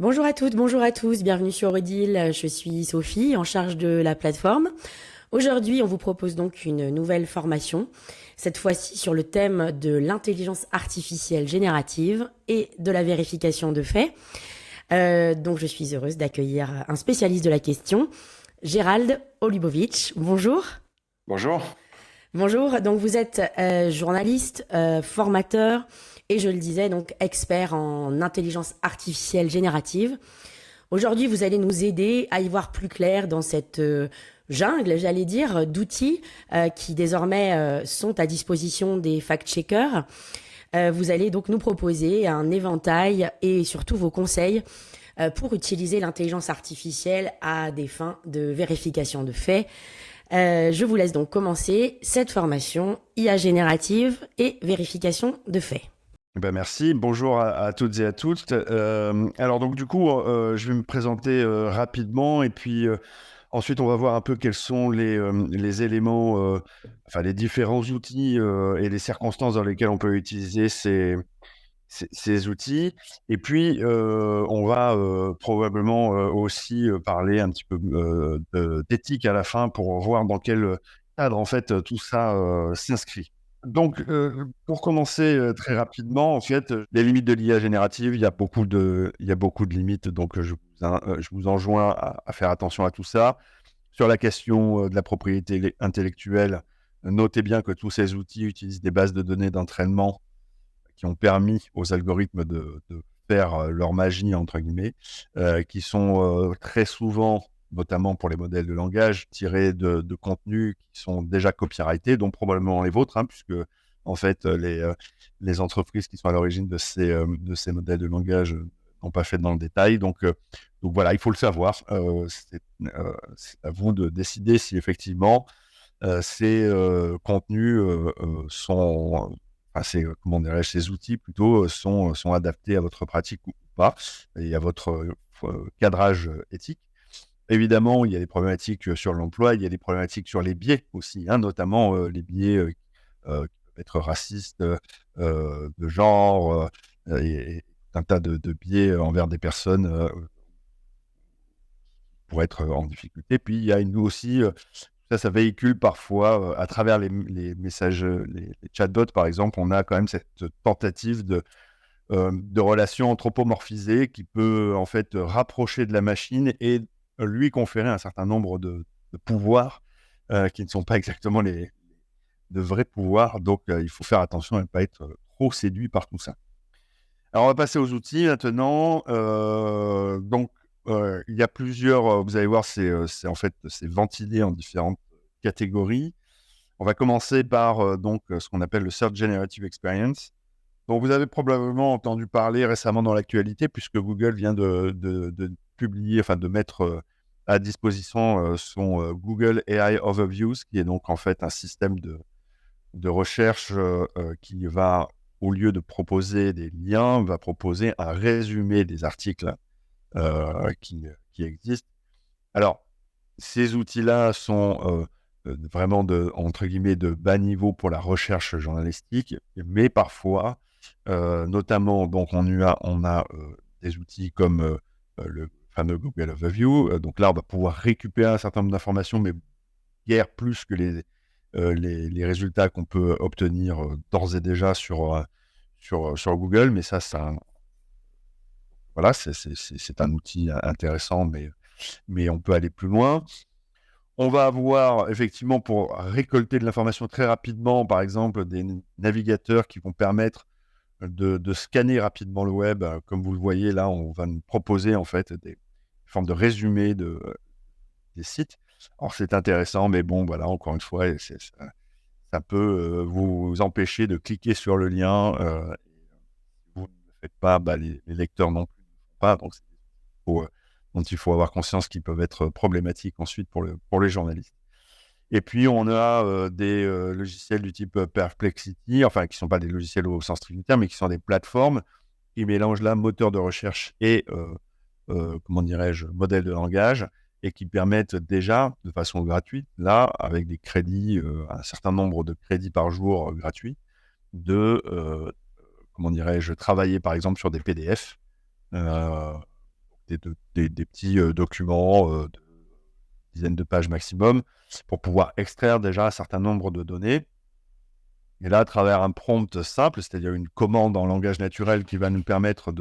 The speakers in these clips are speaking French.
Bonjour à toutes, bonjour à tous, bienvenue sur Odile, je suis Sophie, en charge de la plateforme. Aujourd'hui, on vous propose donc une nouvelle formation, cette fois-ci sur le thème de l'intelligence artificielle générative et de la vérification de faits. Donc je suis heureuse d'accueillir un spécialiste de la question, Gérald Olubovic. Bonjour. Bonjour. Bonjour, donc vous êtes journaliste, formateur et je le disais donc expert en intelligence artificielle générative. Aujourd'hui, vous allez nous aider à y voir plus clair dans cette jungle, j'allais dire, d'outils qui désormais sont à disposition des fact-checkers. Vous allez donc nous proposer un éventail et surtout vos conseils pour utiliser l'intelligence artificielle à des fins de vérification de faits. Je vous laisse donc commencer cette formation IA générative et vérification de faits. Merci. Bonjour à toutes et à tous. Alors donc du coup, je vais me présenter rapidement et puis ensuite on va voir un peu quels sont les éléments, enfin les différents outils et les circonstances dans lesquelles on peut utiliser ces outils. Et puis on va probablement aussi parler un petit peu d'éthique à la fin pour voir dans quel cadre en fait tout ça s'inscrit. Donc, pour commencer très rapidement, en fait, les limites de l'IA générative, il y a beaucoup de limites, donc je vous enjoins à faire attention à tout ça. Sur la question de la propriété intellectuelle, notez bien que tous ces outils utilisent des bases de données d'entraînement qui ont permis aux algorithmes de faire leur magie, entre guillemets, qui sont très souvent, notamment pour les modèles de langage, tirés de contenus qui sont déjà copyrightés, dont probablement les vôtres, hein, puisque en fait, les entreprises qui sont à l'origine de ces modèles de langage n'ont pas fait dans le détail. Donc voilà, il faut le savoir. C'est à vous de décider si effectivement ces contenus sont enfin, comment dirais-je, ces outils plutôt sont adaptés à votre pratique ou pas et à votre cadrage éthique. Évidemment, il y a des problématiques sur l'emploi, il y a des problématiques sur les biais aussi, hein, notamment les biais qui peuvent être racistes, de genre, et un tas de biais envers des personnes pour être en difficulté. Puis il y a aussi, ça véhicule parfois à travers les messages, les chatbots par exemple, on a quand même cette tentative de relation anthropomorphisée qui peut en fait rapprocher de la machine et lui conférer un certain nombre de pouvoirs qui ne sont pas exactement de vrais pouvoirs. Donc il faut faire attention à ne pas être trop séduit par tout ça. Alors on va passer aux outils maintenant. Il y a plusieurs, vous allez voir, c'est en fait c'est ventilé en différentes catégories. On va commencer par ce qu'on appelle le Search Generative Experience. Donc, vous avez probablement entendu parler récemment dans l'actualité, puisque Google vient de publier, enfin de mettre à disposition son Google AI Overviews, qui est donc en fait un système de recherche qui va, au lieu de proposer des liens, va proposer un résumé des articles qui existent. Alors, ces outils-là sont vraiment entre guillemets, de bas niveau pour la recherche journalistique, mais parfois, notamment, donc on a des outils comme le fameux Google Overview. Donc là, on va pouvoir récupérer un certain nombre d'informations, mais guère plus que les résultats qu'on peut obtenir d'ores et déjà sur Google. Mais voilà, c'est un outil intéressant, mais on peut aller plus loin. On va avoir effectivement, pour récolter de l'information très rapidement, par exemple, des navigateurs qui vont permettre de scanner rapidement le web. Comme vous le voyez là, on va nous proposer en fait des formes de résumé des sites. Alors c'est intéressant, mais bon, voilà, encore une fois, ça peut vous empêcher de cliquer sur le lien. Si vous ne le faites pas, les lecteurs non plus ne le font pas. Donc, dont il faut avoir conscience qu'ils peuvent être problématiques ensuite pour les journalistes. Et puis, on a des logiciels du type Perplexity, enfin, qui ne sont pas des logiciels au sens strict du terme, mais qui sont des plateformes qui mélangent là moteur de recherche et, comment dirais-je, modèle de langage, et qui permettent déjà, de façon gratuite, là, avec des crédits, un certain nombre de crédits par jour gratuits, comment dirais-je, travailler par exemple sur des PDF. des petits documents de dizaines de pages maximum pour pouvoir extraire déjà un certain nombre de données. Et là, à travers un prompt simple, c'est-à-dire une commande en langage naturel qui va nous permettre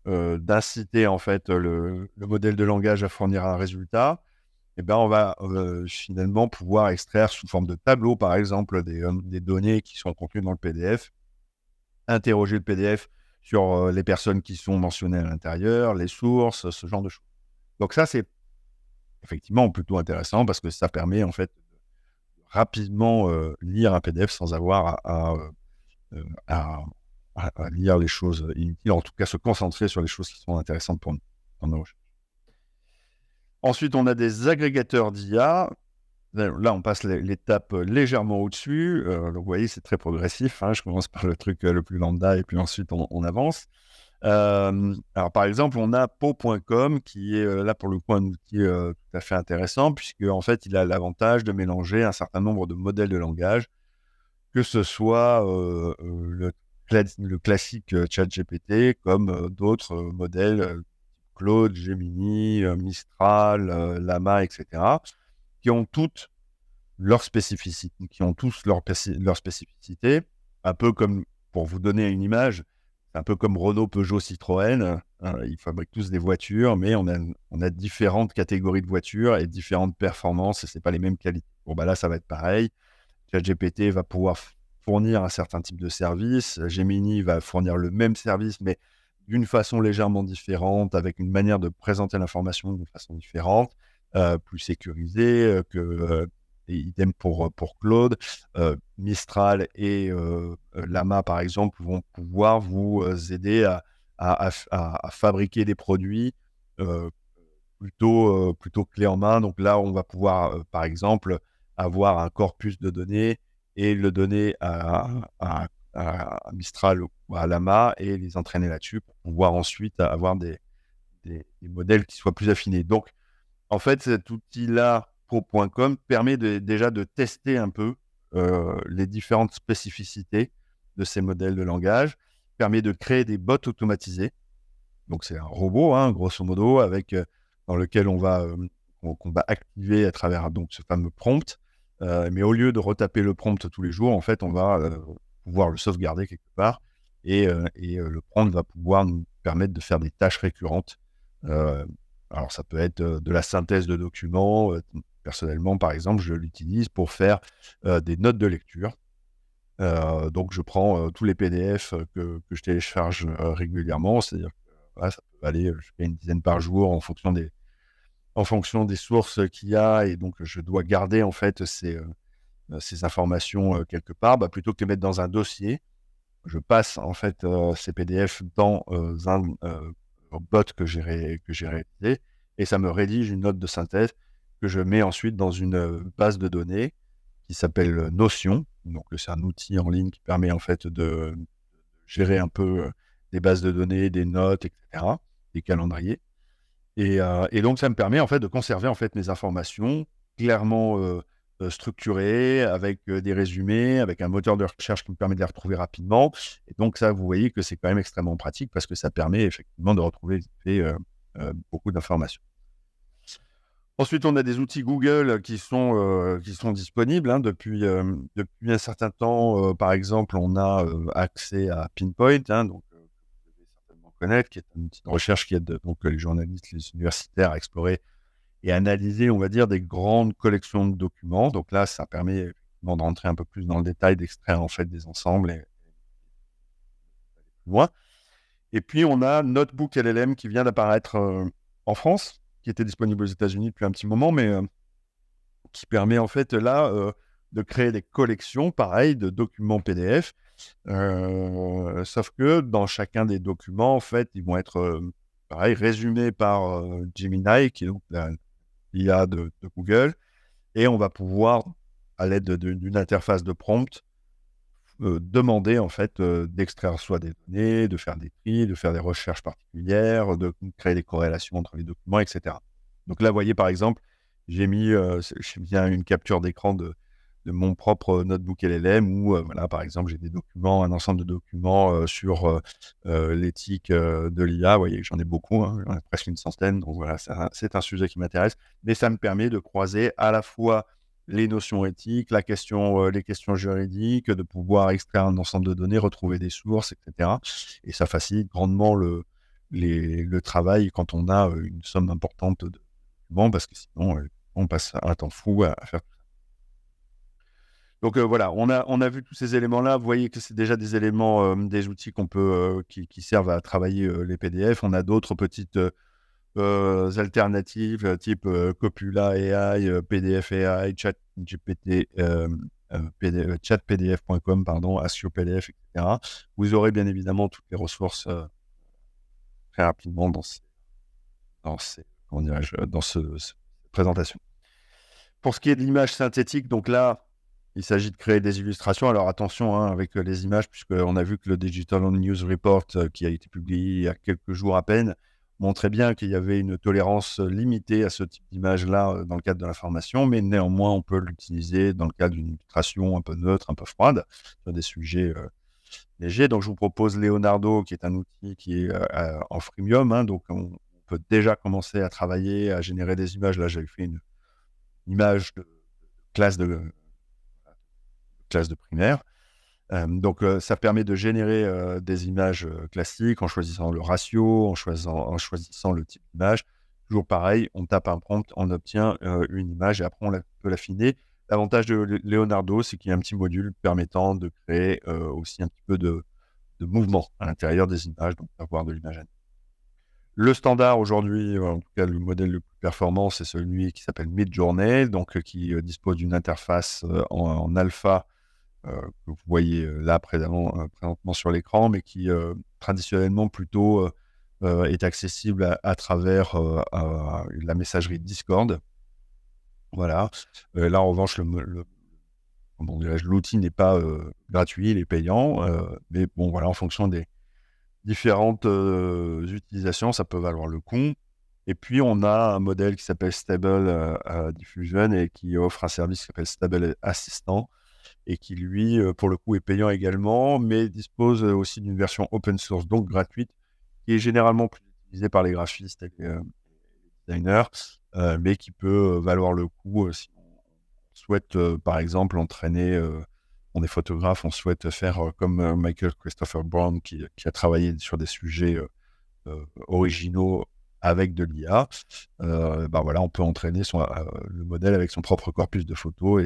d'inciter en fait le modèle de langage à fournir un résultat, et ben on va finalement pouvoir extraire sous forme de tableau, par exemple, des données qui sont contenues dans le PDF, interroger le PDF sur les personnes qui sont mentionnées à l'intérieur, les sources, ce genre de choses. Donc ça, c'est effectivement plutôt intéressant parce que ça permet en fait de rapidement lire un PDF sans avoir à lire les choses inutiles, en tout cas se concentrer sur les choses qui sont intéressantes pour nous dans nos recherches. Ensuite, on a des agrégateurs d'IA. Là, on passe l'étape légèrement au-dessus. Donc, vous voyez, c'est très progressif. Je commence par le truc le plus lambda et puis ensuite, on avance. Alors, par exemple, on a Po.com qui est là pour le coup un outil tout à fait intéressant puisque en fait, il a l'avantage de mélanger un certain nombre de modèles de langage, que ce soit le classique ChatGPT comme d'autres modèles Claude, Gemini, Mistral, Llama, etc., qui ont toutes leurs spécificités, un peu comme, pour vous donner une image, c'est un peu comme Renault, Peugeot, Citroën. Ils fabriquent tous des voitures, mais on a différentes catégories de voitures et différentes performances, et c'est pas les mêmes qualités. Bon, bah là, ça va être pareil. ChatGPT va pouvoir fournir un certain type de service. Gemini va fournir le même service, mais d'une façon légèrement différente, avec une manière de présenter l'information d'une façon différente, plus sécurisée, et idem pour Claude. Mistral et Llama, par exemple, vont pouvoir vous aider à fabriquer des produits plutôt clés en main. Donc là, on va pouvoir, par exemple, avoir un corpus de données et le donner à Mistral ou à Llama et les entraîner là-dessus pour pouvoir ensuite avoir des modèles qui soient plus affinés. Donc, en fait, cet outil-là, Pro.com, permet déjà de tester un peu les différentes spécificités de ces modèles de langage, permet de créer des bots automatisés. Donc, c'est un robot, grosso modo, dans lequel qu'on va activer à travers donc, ce fameux prompt. Mais au lieu de retaper le prompt tous les jours, en fait, on va pouvoir le sauvegarder quelque part et le prompt va pouvoir nous permettre de faire des tâches récurrentes. Alors, ça peut être de la synthèse de documents. Personnellement, par exemple, je l'utilise pour faire des notes de lecture. Donc, je prends tous les PDF que je télécharge régulièrement, c'est-à-dire que ça peut aller jusqu'à une dizaine par jour en fonction des sources qu'il y a, et donc je dois garder en fait ces informations quelque part. Plutôt que de les mettre dans un dossier, je passe en fait ces PDF dans un bot que j'ai réalisé, et ça me rédige une note de synthèse que je mets ensuite dans une base de données qui s'appelle Notion. Donc c'est un outil en ligne qui permet en fait de gérer un peu des bases de données, des notes, etc., des calendriers. Et donc ça me permet en fait de conserver en fait mes informations clairement structurées, avec des résumés, avec un moteur de recherche qui me permet de les retrouver rapidement. Et donc ça, vous voyez que c'est quand même extrêmement pratique parce que ça permet effectivement de retrouver beaucoup d'informations. Ensuite, on a des outils Google qui sont disponibles depuis un certain temps. Par exemple, on a accès à Pinpoint, donc vous devez certainement connaître, qui est un outil de recherche qui aide donc les journalistes, les universitaires à explorer et analyser, on va dire, des grandes collections de documents. Donc là, ça permet effectivement de rentrer un peu plus dans le détail, d'extraire en fait des ensembles et d'aller plus loin. Et puis, on a Notebook LLM qui vient d'apparaître en France, qui était disponible aux États-Unis depuis un petit moment, mais qui permet en fait là de créer des collections, pareil, de documents PDF. Sauf que dans chacun des documents, en fait, ils vont être pareil, résumés par Gemini, qui est donc l'IA de Google, et on va pouvoir, à l'aide d'une interface de prompt, demander en fait d'extraire soit des données, de faire des tris, de faire des recherches particulières, de créer des corrélations entre les documents, etc. Donc là, vous voyez par exemple, j'ai mis bien une capture d'écran de mon propre notebook LLM où, voilà, par exemple, j'ai des documents, un ensemble de documents sur l'éthique de l'IA. Vous voyez, j'en ai beaucoup, hein, j'en ai presque une centaine. Donc voilà, c'est un sujet qui m'intéresse. Mais ça me permet de croiser à la fois les notions éthiques, les questions juridiques, de pouvoir extraire un ensemble de données, retrouver des sources, etc. Et ça facilite grandement le travail quand on a une somme importante de documents, parce que sinon, on passe un temps fou à faire tout ça. Donc voilà, on a vu tous ces éléments-là. Vous voyez que c'est déjà des éléments, des outils qui servent à travailler les PDF. On a d'autres petites alternatives type Copula AI, PDF AI, ChatGPT, chatpdf.com, pardon, AstroPDF, etc. Vous aurez bien évidemment toutes les ressources très rapidement dans cette présentation. Pour ce qui est de l'image synthétique, donc là, il s'agit de créer des illustrations. Alors attention hein, avec les images, puisqu'on a vu que le Digital News Report, qui a été publié il y a quelques jours à peine, montrait bien qu'il y avait une tolérance limitée à ce type d'image-là dans le cadre de l'information, mais néanmoins, on peut l'utiliser dans le cadre d'une illustration un peu neutre, un peu froide, sur des sujets légers. Donc, je vous propose Leonardo, qui est un outil qui est en freemium. Hein, donc, on peut déjà commencer à travailler, à générer des images. Là, j'avais fait une image de classe de primaire. Donc, ça permet de générer des images classiques en choisissant le ratio, en choisissant le type d'image. Toujours pareil, on tape un prompt, on obtient une image et après, on peut l'affiner. L'avantage de Leonardo, c'est qu'il y a un petit module permettant de créer aussi un petit peu de mouvement à l'intérieur des images, donc d'avoir de l'image animée. Le standard aujourd'hui, en tout cas le modèle le plus performant, c'est celui qui s'appelle Midjourney, donc qui dispose d'une interface en alpha que vous voyez là présentement sur l'écran, mais qui traditionnellement plutôt est accessible à travers la messagerie Discord. Voilà. Là, en revanche, comment dirais-je, l'outil n'est pas gratuit, il est payant, mais bon, voilà, en fonction des différentes utilisations, ça peut valoir le coup. Et puis, on a un modèle qui s'appelle Stable Diffusion et qui offre un service qui s'appelle Stable Assistant et qui, lui, pour le coup, est payant également, mais dispose aussi d'une version open source, donc gratuite, qui est généralement plus utilisée par les graphistes et les designers, mais qui peut valoir le coup si on souhaite, par exemple, entraîner... on est photographe, on souhaite faire comme Michael Christopher Brown qui a travaillé sur des sujets originaux avec de l'IA. Voilà, on peut entraîner le modèle avec son propre corpus de photos.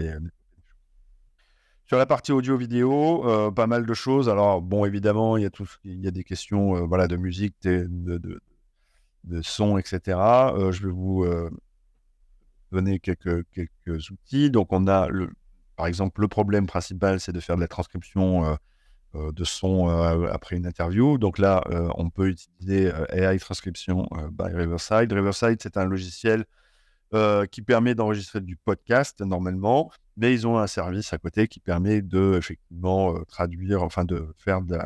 Sur la partie audio-vidéo, pas mal de choses. Alors, bon, évidemment, il y a des questions voilà, de musique, de son, etc. Je vais vous donner quelques outils. Donc, on a par exemple, le problème principal, c'est de faire de la transcription de son après une interview. Donc là, on peut utiliser AI Transcription by Riverside. Riverside, c'est un logiciel qui permet d'enregistrer du podcast normalement, mais ils ont un service à côté qui permet de effectivement traduire, enfin de faire de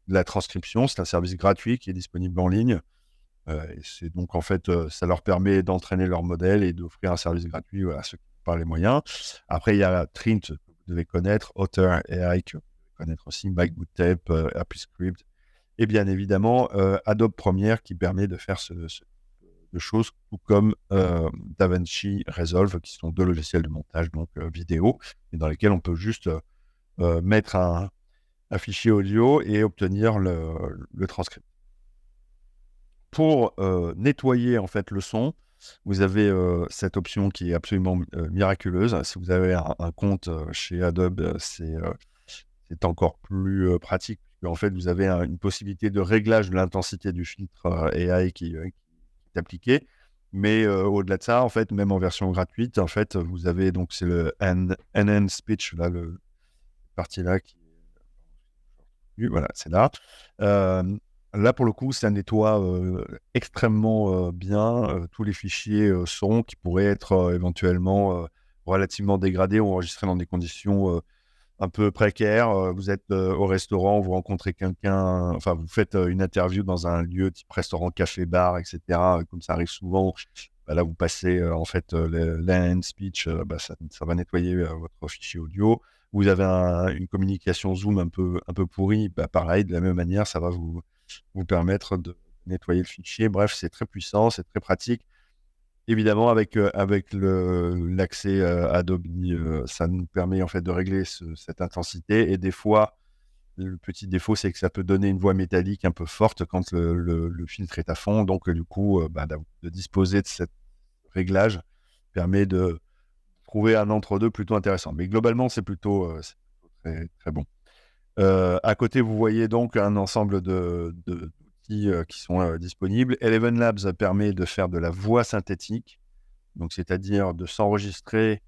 la transcription. C'est un service gratuit qui est disponible en ligne. Et c'est donc en fait, ça leur permet d'entraîner leur modèle et d'offrir un service gratuit à ceux qui n'ont pas les moyens. Après, il y a Trint que vous devez connaître, Otter AI que vous devez connaître aussi, MicBookTape, AppyScript, et bien évidemment Adobe Premiere qui permet de faire de choses, tout comme DaVinci Resolve, qui sont deux logiciels de montage donc vidéo, et dans lesquels on peut juste mettre un fichier audio et obtenir le transcript. Pour nettoyer en fait le son, vous avez cette option qui est absolument miraculeuse. Si vous avez un compte chez Adobe, c'est encore plus pratique. En fait, vous avez une possibilité de réglage de l'intensité du filtre AI qui est appliqué. Mais au-delà de ça, en fait, même en version gratuite, en fait, vous avez donc c'est le Enhanced Speech, là, le partie là qui voilà, c'est là. Là, pour le coup, ça nettoie extrêmement bien tous les fichiers son qui pourraient être éventuellement relativement dégradés ou enregistrés dans des conditions un peu précaires. Vous êtes au restaurant, vous rencontrez quelqu'un, enfin, vous faites une interview dans un lieu type restaurant, café, bar, etc. Comme ça arrive souvent. Là, vous passez en fait l'end speech, ça va nettoyer votre fichier audio. Vous avez une communication Zoom un peu pourrie, pareil, de la même manière, ça va vous permettre de nettoyer le fichier. Bref, c'est très puissant, c'est très pratique. Évidemment, avec l'accès Adobe, ça nous permet en fait de régler cette intensité. Et des fois, le petit défaut, c'est que ça peut donner une voix métallique un peu forte quand le filtre est à fond. Donc, du coup, de disposer de ce réglage permet de trouver un entre-deux plutôt intéressant. Mais globalement, c'est plutôt très, très bon. À côté, vous voyez donc un ensemble d'outils qui sont disponibles. Eleven Labs permet de faire de la voix synthétique, donc c'est-à-dire d'enregistrer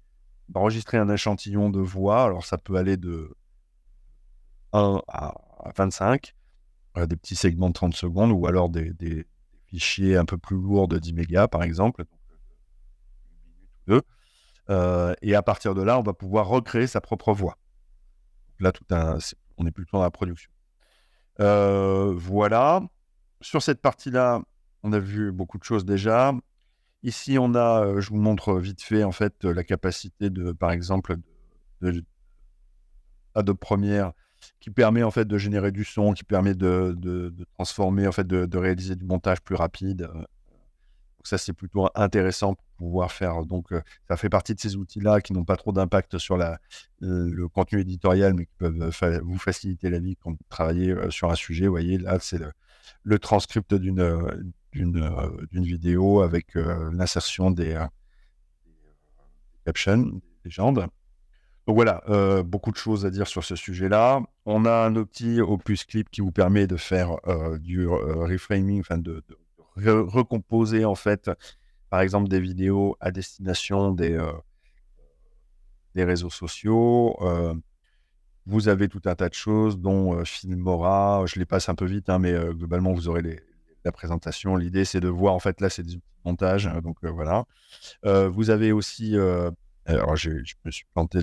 un échantillon de voix. Alors, ça peut aller de 1 à 25, des petits segments de 30 secondes, ou alors des fichiers un peu plus lourds de 10 mégas, par exemple, donc, une minute ou deux. Et à partir de là, on va pouvoir recréer sa propre voix. Donc là, on est plutôt dans la production. Voilà. Sur cette partie-là, on a vu beaucoup de choses déjà. Ici, on a, je vous montre vite fait, en fait, la capacité par exemple, de Adobe Premiere, qui permet en fait de générer du son, qui permet de transformer, en fait, de réaliser du montage plus rapide. Donc ça, c'est plutôt intéressant pour pouvoir faire. Donc, ça fait partie de ces outils-là qui n'ont pas trop d'impact sur le contenu éditorial, mais qui peuvent vous faciliter la vie quand vous travaillez sur un sujet. Vous voyez, là, c'est le transcript d'une vidéo avec l'insertion des captions, des légendes. Donc voilà, beaucoup de choses à dire sur ce sujet-là. On a un outil Opus Clip qui vous permet de faire du reframing, enfin de recomposer en fait, par exemple, des vidéos à destination des réseaux sociaux. Vous avez tout un tas de choses, dont Filmora. Je les passe un peu vite, hein, mais globalement, vous aurez la présentation. L'idée, c'est de voir, en fait, là, c'est des outils de montage, donc voilà. Vous avez aussi, alors je me suis planté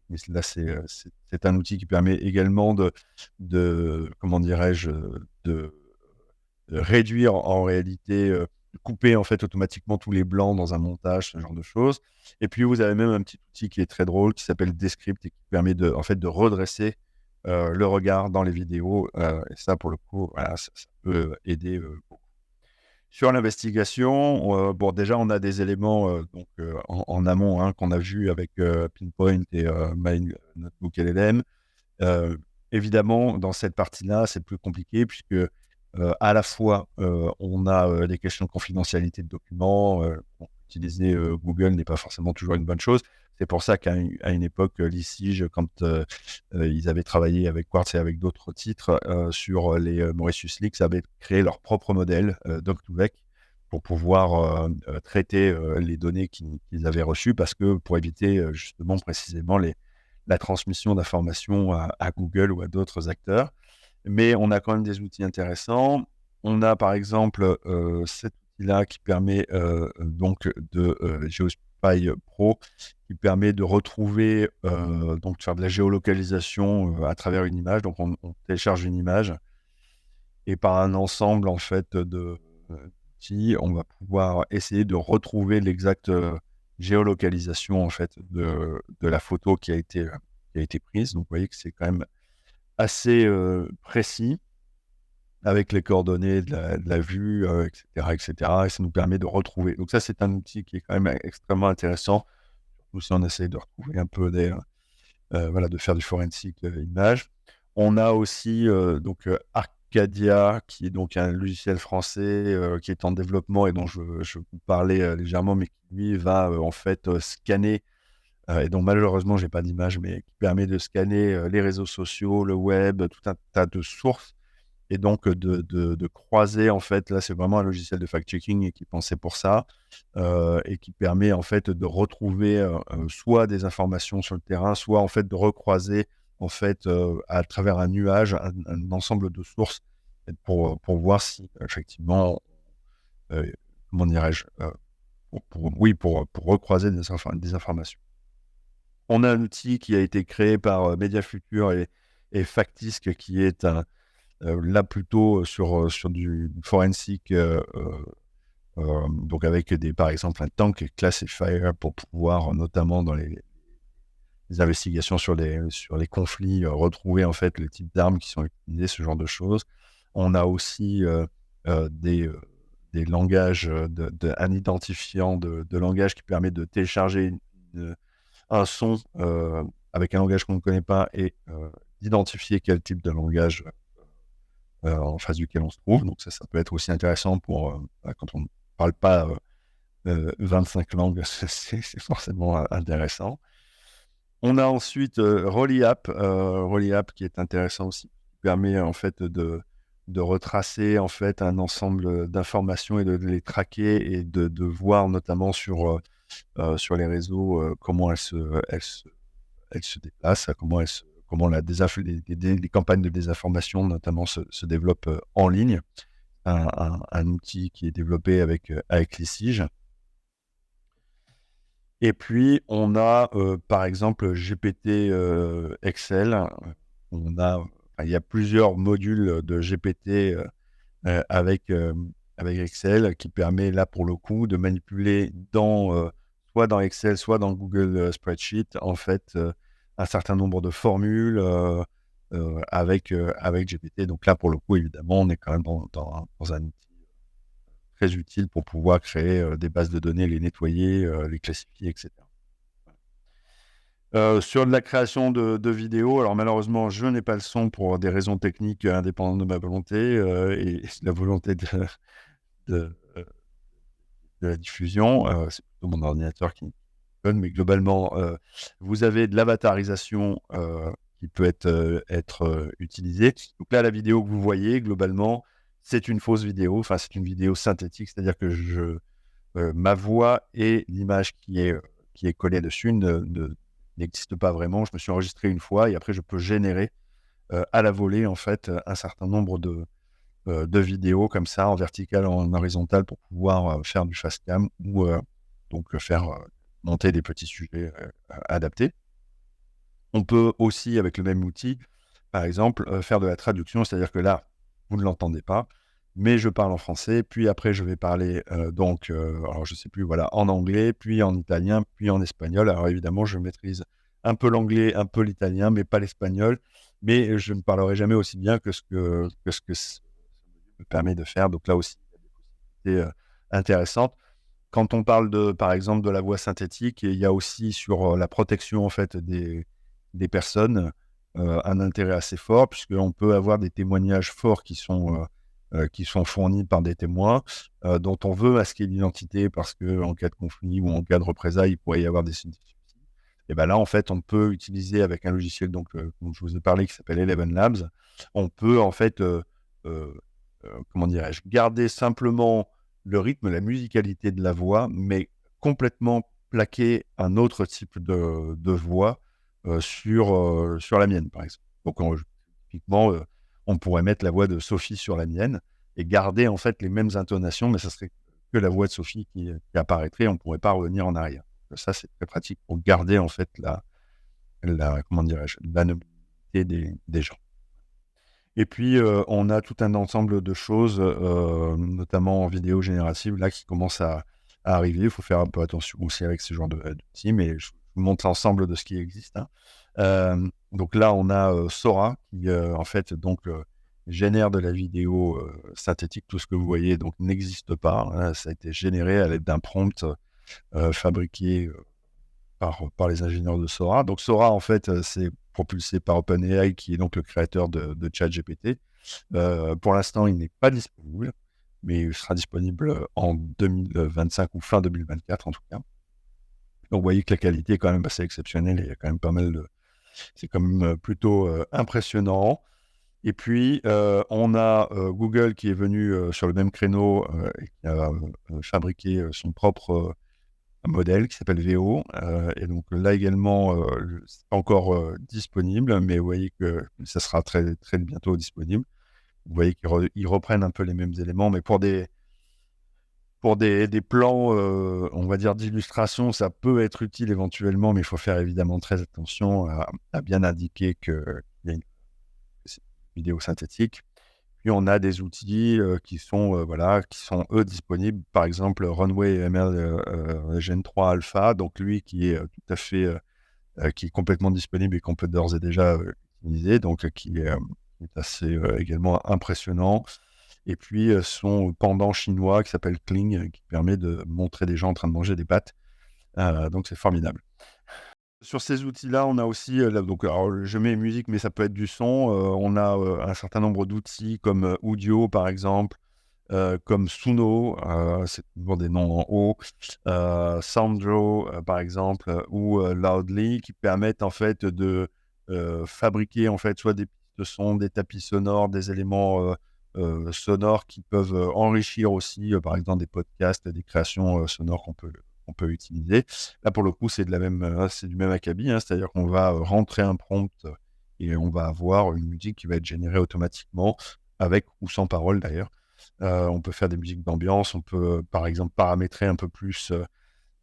mais là, c'est un outil qui permet également comment dirais-je, de réduire en réalité, de couper en fait automatiquement tous les blancs dans un montage, ce genre de choses. Et puis vous avez même un petit outil qui est très drôle, qui s'appelle Descript, et qui permet en fait de redresser le regard dans les vidéos. Et ça, pour le coup, voilà, ça peut aider beaucoup. Sur l'investigation, bon, déjà, on a des éléments donc, en amont, hein, qu'on a vu avec Pinpoint et My Notebook LLM. Évidemment, dans cette partie-là, c'est plus compliqué puisque à la fois, on a des questions de confidentialité de documents. Bon, utiliser Google n'est pas forcément toujours une bonne chose. C'est pour ça qu'à une époque, Licige, quand ils avaient travaillé avec Quartz et avec d'autres titres sur les Mauritius Leaks, avaient créé leur propre modèle, Doc2Vec, pour pouvoir traiter les données qu'ils avaient reçues, parce que pour éviter justement précisément la transmission d'informations à Google ou à d'autres acteurs. Mais on a quand même des outils intéressants. On a par exemple cet outil-là qui permet donc de Geospy Pro, qui permet de retrouver, donc de faire de la géolocalisation à travers une image. Donc on télécharge une image, et par un ensemble en fait d'outils, on va pouvoir essayer de retrouver l'exacte géolocalisation en fait de la photo qui a été prise. Donc vous voyez que c'est quand même assez précis, avec les coordonnées de la vue, etc., etc. Et ça nous permet de retrouver. Donc ça, c'est un outil qui est quand même extrêmement intéressant, surtout si on essaie de retrouver un peu voilà, de faire du forensic image. On a aussi donc Arcadia, qui est donc un logiciel français qui est en développement et dont je vous parlais légèrement, mais qui lui va en fait scanner, et donc malheureusement j'ai pas d'image, mais qui permet de scanner les réseaux sociaux, le web, tout un tas de sources, et donc de croiser en fait. Là, c'est vraiment un logiciel de fact-checking et qui est pensé pour ça, et qui permet en fait de retrouver soit des informations sur le terrain, soit en fait de recroiser en fait à travers un nuage un ensemble de sources, pour voir si effectivement, comment dirais-je, pour recroiser des informations. On a un outil qui a été créé par MediaFuture et Factisc, qui est là plutôt sur du forensic Donc avec par exemple un tank classifier pour pouvoir, notamment dans les investigations sur les conflits, retrouver en fait les types d'armes qui sont utilisées, ce genre de choses. On a aussi des langages, un identifiant de langage qui permet de télécharger un son avec un langage qu'on ne connaît pas et d'identifier quel type de langage en face duquel on se trouve. Donc ça peut être aussi intéressant pour quand on ne parle pas 25 langues, c'est forcément intéressant. On a ensuite RollyApp qui est intéressant aussi, qui permet en fait de retracer en fait un ensemble d'informations et de les traquer et de voir notamment sur les réseaux comment elles se déplacent, comment les campagnes de désinformation notamment se développent en ligne. Un outil qui est développé avec les SIG. Et puis, on a, par exemple, GPT Excel. Il y a plusieurs modules de GPT avec Excel qui permet, là, pour le coup, de manipuler soit dans Excel, soit dans Google Spreadsheet, en fait, un certain nombre de formules avec GPT. Donc là, pour le coup, évidemment, on est quand même dans un outil très utile pour pouvoir créer des bases de données, les nettoyer, les classifier, etc. Sur de la création de vidéos, alors malheureusement, je n'ai pas le son pour des raisons techniques indépendantes de ma volonté et la volonté de la diffusion. C'est plutôt mon ordinateur qui donne, mais globalement, vous avez de l'avatarisation qui peut être utilisée. Donc là, la vidéo que vous voyez, globalement, c'est une fausse vidéo, enfin c'est une vidéo synthétique, c'est-à-dire que ma voix et l'image qui est collée dessus n'existe pas vraiment. Je me suis enregistré une fois et après je peux générer à la volée en fait un certain nombre de vidéos comme ça en vertical, en horizontal pour pouvoir faire du fast cam ou donc faire monter des petits sujets adaptés. On peut aussi avec le même outil, par exemple, faire de la traduction, c'est-à-dire que là, vous ne l'entendez pas, mais je parle en français, puis après je vais parler alors je sais plus, voilà, en anglais, puis en italien, puis en espagnol. Alors évidemment, je maîtrise un peu l'anglais, un peu l'italien, mais pas l'espagnol. Mais je ne parlerai jamais aussi bien que ce que ça me permet de faire. Donc là aussi, il y a des possibilités intéressantes. Quand on parle par exemple, de la voix synthétique, il y a aussi sur la protection en fait des personnes un intérêt assez fort, puisqu'on peut avoir des témoignages forts qui sont fournis par des témoins dont on veut masquer l'identité parce qu'en cas de conflit ou en cas de représailles, il pourrait y avoir des soucis. Et bien là, en fait, on peut utiliser avec un logiciel dont je vous ai parlé qui s'appelle Eleven Labs, on peut en fait, comment dirais-je, garder simplement le rythme, la musicalité de la voix, mais complètement plaquer un autre type de voix sur la mienne, par exemple. Donc, typiquement, on pourrait mettre la voix de Sophie sur la mienne et garder en fait les mêmes intonations, mais ça serait que la voix de Sophie qui apparaîtrait, on ne pourrait pas revenir en arrière. Ça, c'est très pratique pour garder en fait comment dirais-je, l'anonymité des gens. Et puis, on a tout un ensemble de choses, notamment en vidéo générative, là, qui commencent à arriver. Il faut faire un peu attention aussi avec ce genre d'outils, mais je vous montre l'ensemble de ce qui existe. Donc là, on a Sora qui, en fait, donc, génère de la vidéo synthétique. Tout ce que vous voyez donc n'existe pas. Hein, ça a été généré à l'aide d'un prompt fabriqué par les ingénieurs de Sora. Donc Sora, en fait, c'est propulsé par OpenAI, qui est donc le créateur de ChatGPT. Pour l'instant, il n'est pas disponible, mais il sera disponible en 2025 ou fin 2024 en tout cas. Donc vous voyez que la qualité est quand même assez exceptionnelle et il y a quand même pas mal de... C'est quand même plutôt impressionnant. Et puis, on a Google qui est venu sur le même créneau et qui a fabriqué son propre modèle qui s'appelle Veo. Et donc là également, c'est pas encore disponible, mais vous voyez que ça sera très, très bientôt disponible. Vous voyez qu'ils reprennent un peu les mêmes éléments, mais pour des plans, on va dire, d'illustration, ça peut être utile éventuellement, mais il faut faire évidemment très attention à bien indiquer qu'il y a une vidéo synthétique. puis on a des outils qui sont eux disponibles, par exemple Runway ML Gen 3 Alpha, donc lui qui est tout à fait qui est complètement disponible et qu'on peut d'ores et déjà utiliser, donc qui est assez également impressionnant. Et puis son pendant chinois qui s'appelle Kling, qui permet de montrer des gens en train de manger des pâtes. Donc c'est formidable. Sur ces outils-là, on a aussi, donc alors, je mets musique, mais ça peut être du son. On a un certain nombre d'outils comme Udio, par exemple, comme Suno, c'est toujours des noms en haut, Sounddraw, par exemple, ou Loudly, qui permettent en fait de fabriquer en fait soit des pistes de son, des tapis sonores, des éléments sonores qui peuvent enrichir aussi, par exemple, des podcasts, des créations sonores qu'on peut utiliser. Là, pour le coup, c'est du même acabit, hein, c'est-à-dire qu'on va rentrer un prompt et on va avoir une musique qui va être générée automatiquement, avec ou sans parole d'ailleurs. On peut faire des musiques d'ambiance, on peut par exemple paramétrer un peu plus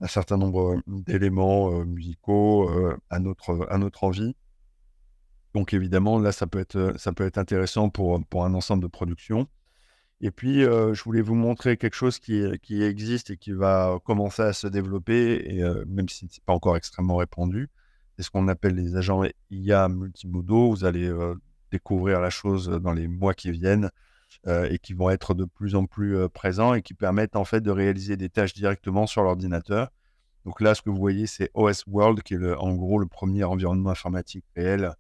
un certain nombre d'éléments musicaux à notre envie. Donc évidemment, là, ça peut être intéressant pour un ensemble de productions. Et puis, je voulais vous montrer quelque chose qui existe et qui va commencer à se développer, et même si ce n'est pas encore extrêmement répandu. C'est ce qu'on appelle les agents IA multimodaux. Vous allez découvrir la chose dans les mois qui viennent, et qui vont être de plus en plus présents et qui permettent en fait de réaliser des tâches directement sur l'ordinateur. Donc là, ce que vous voyez, c'est OS World, qui est en gros le premier environnement informatique réel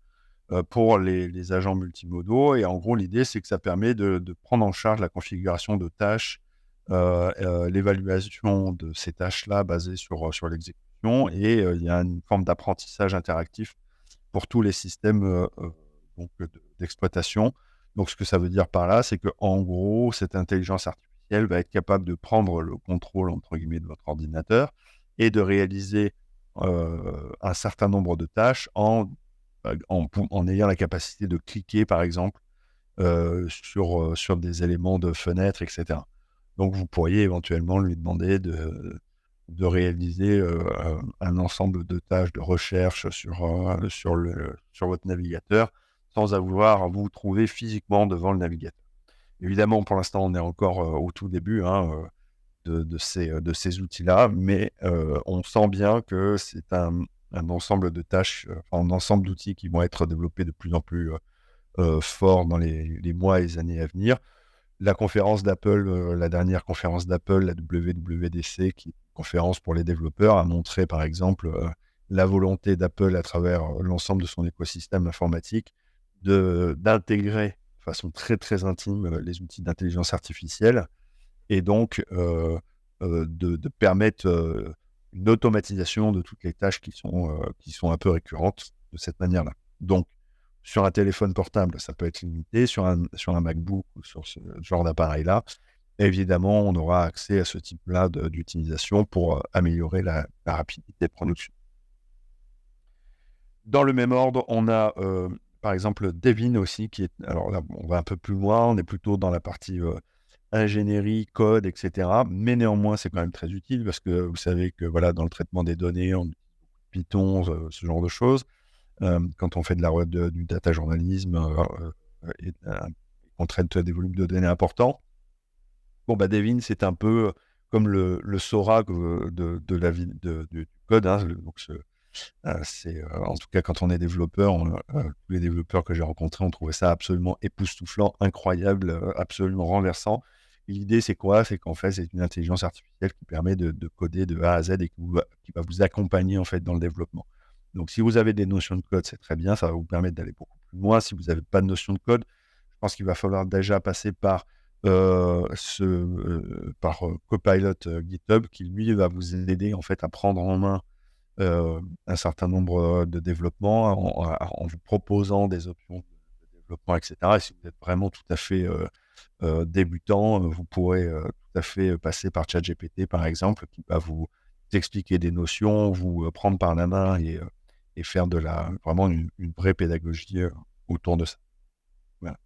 pour les agents multimodaux. Et en gros, l'idée, c'est que ça permet de prendre en charge la configuration de tâches, l'évaluation de ces tâches-là basées sur l'exécution. Et il y a une forme d'apprentissage interactif pour tous les systèmes d'exploitation. Donc, ce que ça veut dire par là, c'est qu'en gros, cette intelligence artificielle va être capable de prendre le contrôle, entre guillemets, de votre ordinateur et de réaliser un certain nombre de tâches en ayant la capacité de cliquer, par exemple, sur des éléments de fenêtres, etc. Donc, vous pourriez éventuellement lui demander de réaliser un ensemble de tâches de recherche sur votre navigateur sans avoir à vous trouver physiquement devant le navigateur. Évidemment, pour l'instant, on est encore au tout début de ces outils-là, mais on sent bien que c'est un ensemble de tâches, un ensemble d'outils qui vont être développés de plus en plus forts dans les mois et les années à venir. La conférence d'Apple, la dernière conférence d'Apple, la WWDC, qui est une conférence pour les développeurs, a montré par exemple la volonté d'Apple à travers l'ensemble de son écosystème informatique d'intégrer de façon très très intime les outils d'intelligence artificielle, et donc de permettre une automatisation de toutes les tâches qui sont un peu récurrentes de cette manière-là. Donc, sur un téléphone portable, ça peut être limité. Sur un MacBook ou sur ce genre d'appareil-là, évidemment, on aura accès à ce type-là d'utilisation pour améliorer la rapidité de production. Dans le même ordre, on a par exemple Devin aussi, qui est... Alors là, on va un peu plus loin, on est plutôt dans la partie ingénierie, code, etc. Mais néanmoins, c'est quand même très utile parce que vous savez que voilà, dans le traitement des données, on utilise Python, ce genre de choses. Quand on fait du data journalisme et qu'on traite des volumes de données importants. Bon, Devin, c'est un peu comme le Sora de la vie du code. Hein, donc c'est, en tout cas, quand on est développeur, tous les développeurs que j'ai rencontrés ont trouvé ça absolument époustouflant, incroyable, absolument renversant. L'idée, c'est quoi? C'est qu'en fait, c'est une intelligence artificielle qui permet de coder de A à Z et qui va vous accompagner en fait dans le développement. Donc, si vous avez des notions de code, c'est très bien, ça va vous permettre d'aller beaucoup plus loin. Si vous n'avez pas de notion de code, je pense qu'il va falloir déjà passer par Copilot GitHub, qui lui va vous aider en fait à prendre en main un certain nombre de développements en vous proposant des options de développement, etc. Et si vous êtes vraiment tout à fait débutant, vous pourrez tout à fait passer par ChatGPT, par exemple, qui va vous expliquer des notions, vous prendre par la main et faire vraiment une vraie pédagogie autour de ça. Voilà.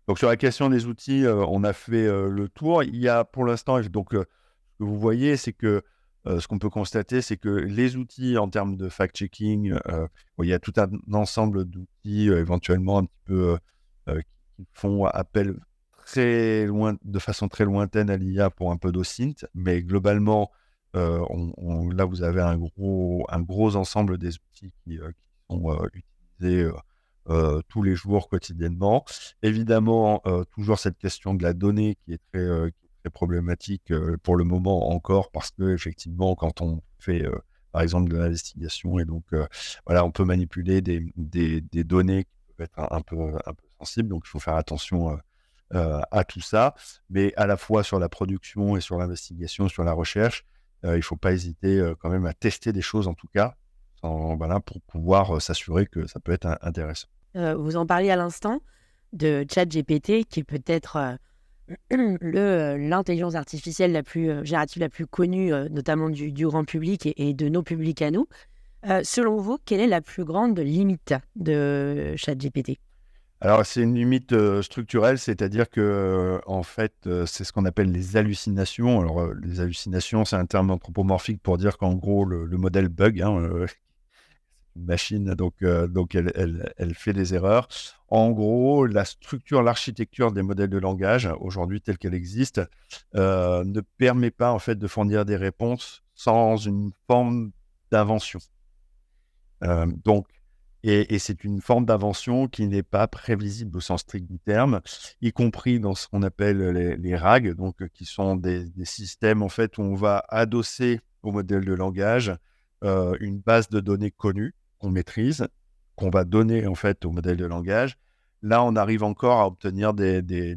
Donc, sur la question des outils, on a fait le tour. Il y a pour l'instant, donc, ce que vous voyez, c'est que ce qu'on peut constater, c'est que les outils en termes de fact-checking, il y a tout un ensemble d'outils éventuellement un petit peu qui font appel de façon très lointaine à l'IA pour un peu d'OSINT, mais globalement, là, vous avez un gros ensemble des outils qui sont utilisés tous les jours, quotidiennement. Évidemment, toujours cette question de la donnée qui est très problématique pour le moment encore, parce que effectivement, quand on fait par exemple de l'investigation, et donc voilà, on peut manipuler des données qui peuvent être un peu sensibles, donc il faut faire attention à tout ça, mais à la fois sur la production et sur l'investigation, sur la recherche, il ne faut pas hésiter quand même à tester des choses en tout cas, voilà, pour pouvoir s'assurer que ça peut être intéressant. Vous en parliez à l'instant de ChatGPT, qui est peut-être l'intelligence artificielle la plus générative, la plus connue, notamment du grand public et de nos publics à nous. Selon vous, quelle est la plus grande limite de ChatGPT? Alors, c'est une limite structurelle, c'est-à-dire que, en fait, c'est ce qu'on appelle les hallucinations. Alors, les hallucinations, c'est un terme anthropomorphique pour dire qu'en gros, le modèle bug, hein, une machine, donc elle fait des erreurs. En gros, la structure, l'architecture des modèles de langage, aujourd'hui telle qu'elle existe, ne permet pas, en fait, de fournir des réponses sans une forme d'invention. Donc, et c'est une forme d'invention qui n'est pas prévisible au sens strict du terme, y compris dans ce qu'on appelle les RAG, donc qui sont des systèmes en fait où on va adosser au modèle de langage une base de données connue qu'on maîtrise, qu'on va donner en fait au modèle de langage. Là, on arrive encore à obtenir des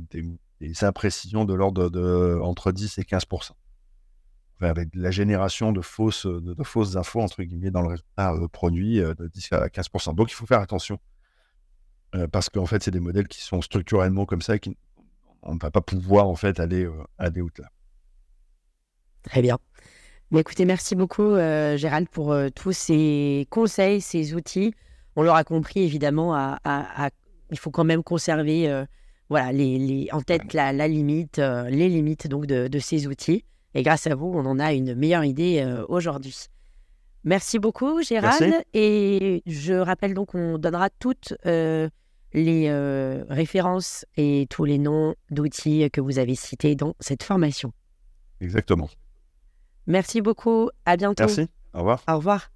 imprécisions de l'ordre de entre 10 et 15%. Avec la génération de fausses infos, entre guillemets, dans le résultat produit de 10 à 15%. Donc, il faut faire attention parce qu'en fait, c'est des modèles qui sont structurellement comme ça et on ne va pas pouvoir en fait aller au-delà. Très bien. Bon, écoutez, merci beaucoup, Gérald, pour tous ces conseils, ces outils. On l'aura compris, évidemment, il faut quand même conserver voilà, en tête la limite, les limites donc, de ces outils. Et grâce à vous, on en a une meilleure idée aujourd'hui. Merci beaucoup, Gérald. Merci. Et je rappelle donc qu'on donnera toutes les références et tous les noms d'outils que vous avez cités dans cette formation. Exactement. Merci beaucoup. À bientôt. Merci. Au revoir. Au revoir.